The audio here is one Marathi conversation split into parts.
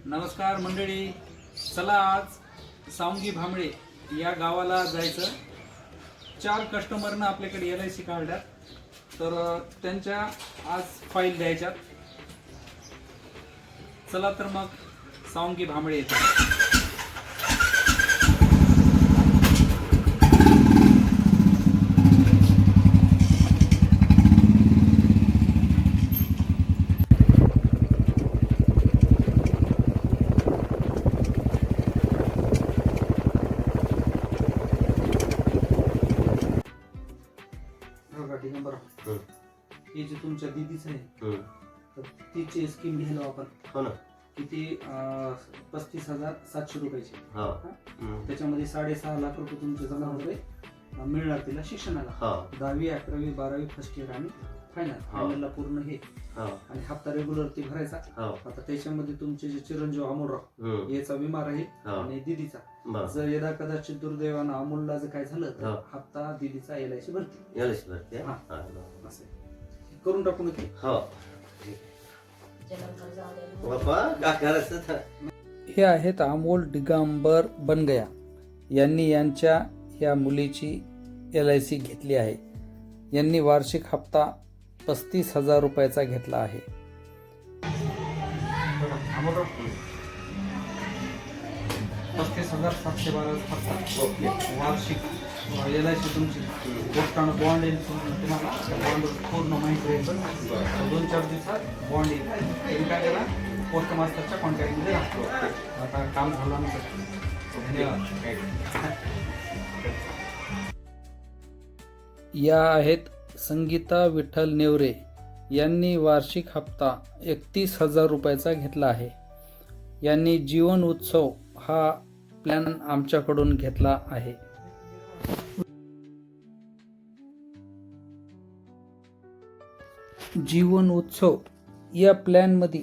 नमस्कार मंडळी, चला आज सावंगी भांबळे या गावाला जायचं. 4 कस्टमरनं आपल्याकडे LIC काढल्यात, तर त्यांच्या आज फाईल द्यायच्यात. चला तर मग सावंगी भांबळे येतात. हे जे तुमच्या दीदीच आहे, तर तिची स्कीम घ्यायला आपण. हो ना. किती 35,700 रुपयाची. त्याच्यामध्ये 6.5 लाख रुपये तुमचे जमा रुपये मिळणार तिला शिक्षणाला. 10वी 11वी 12वी फर्स्ट इयर आणि फायनलला पूर्ण हे. आणि हप्ता रेग्युलर ती भरायचा. आता त्याच्यामध्ये तुमचे जे चिरंजीव अमोलराव याचा विमा राहील आणि दीदीचा. जर यदा कदाचित दुर्दैवानं अमोलला जर काय झालं तर हप्ता दीदीचा LIC भरती. असं करून टाकू नये. हे आहेत अमोल दिगंबर बनगया यांनी यांच्या या मुलीची LIC घेतली आहे. यांनी वार्षिक हप्ता 35,000 रुपयाचा घेतला आहे. 35,712 हप्ता वार्षिक LIC तुमची. पोस्टानं बॉन्ड येईल तुम्हाला. बॉन्ड पूर्ण माहिती राहील. पण 2-4 दिवसात बॉन्ड येईल. तुम्ही काय करा, पोस्ट मास्टरच्या कॉन्टॅक्टमध्ये राहतो. आता काम झालं आमचं. धन्यवाद. या आहेत संगीता विठ्ठल नेवरे यांनी वार्षिक हप्ता 31,000 रुपयाचा घेतला आहे. यांनी जीवन उत्सव हा प्लॅन आमच्याकडून घेतला आहे. जीवन उत्सव या प्लॅनमध्ये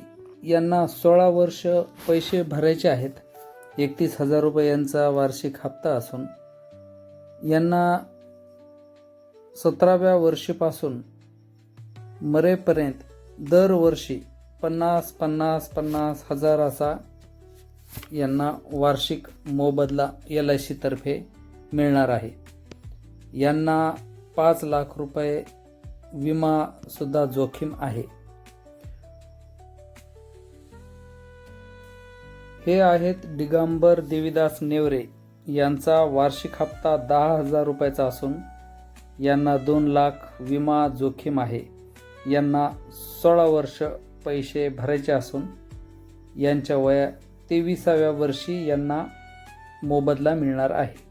यांना 16 वर्ष पैसे भरायचे आहेत. 31,000 रुपये यांचा वार्षिक हप्ता असून यांना 17व्या वर्षीपासून मरेपर्यंत दरवर्षी 50,000 हजार असा यांना वार्षिक मोबदला LIC तर्फे मिळणार आहे. यांना 5 लाख रुपये विमा सुद्धा जोखीम आहे. हे आहेत दिगंबर देवीदास नेवरे यांचा वार्षिक हप्ता 10,000 रुपयाचा असून यांना 2 लाख विमा जोखीम आहे. यांना 16 वर्ष पैसे भरायचे असून यांच्या वया 23व्या वर्षी यांना मोबदला मिळणार आहे.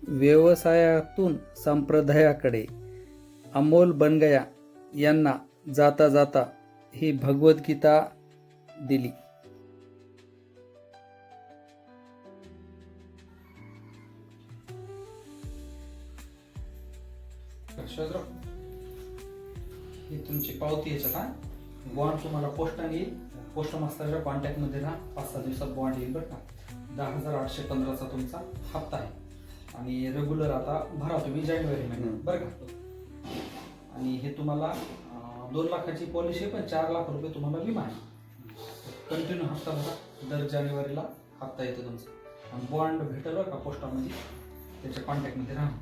व्यवसायातून संप्रदायाकडे अमोल बनगया यांना जाता जाता ही भगवद्गीता दिली. ही तुमची पावती याच्यात. बॉन्ड तुम्हाला पोस्टाने येईल. पोस्ट मास्टरच्या कॉन्टॅक्ट मध्ये राहा. 5-6 दिवसात बॉन्ड येईल बरं का. 10,815चा तुमचा हप्ता आहे. आणि रेग्युलर आता भरा तुम्ही जानेवारी महिन्यात बरं का. आणि हे तुम्हाला 2 लाखाची पॉलिसी आहे, पण 4 लाख रुपये तुम्हाला विमा आहे. कंटिन्यू हप्ता भरा. दर जानेवारीला हप्ता येतो तुमचा. आणि बॉन्ड भेटेल का पोस्टामध्ये, त्याच्या कॉन्टॅक्टमध्ये राहा.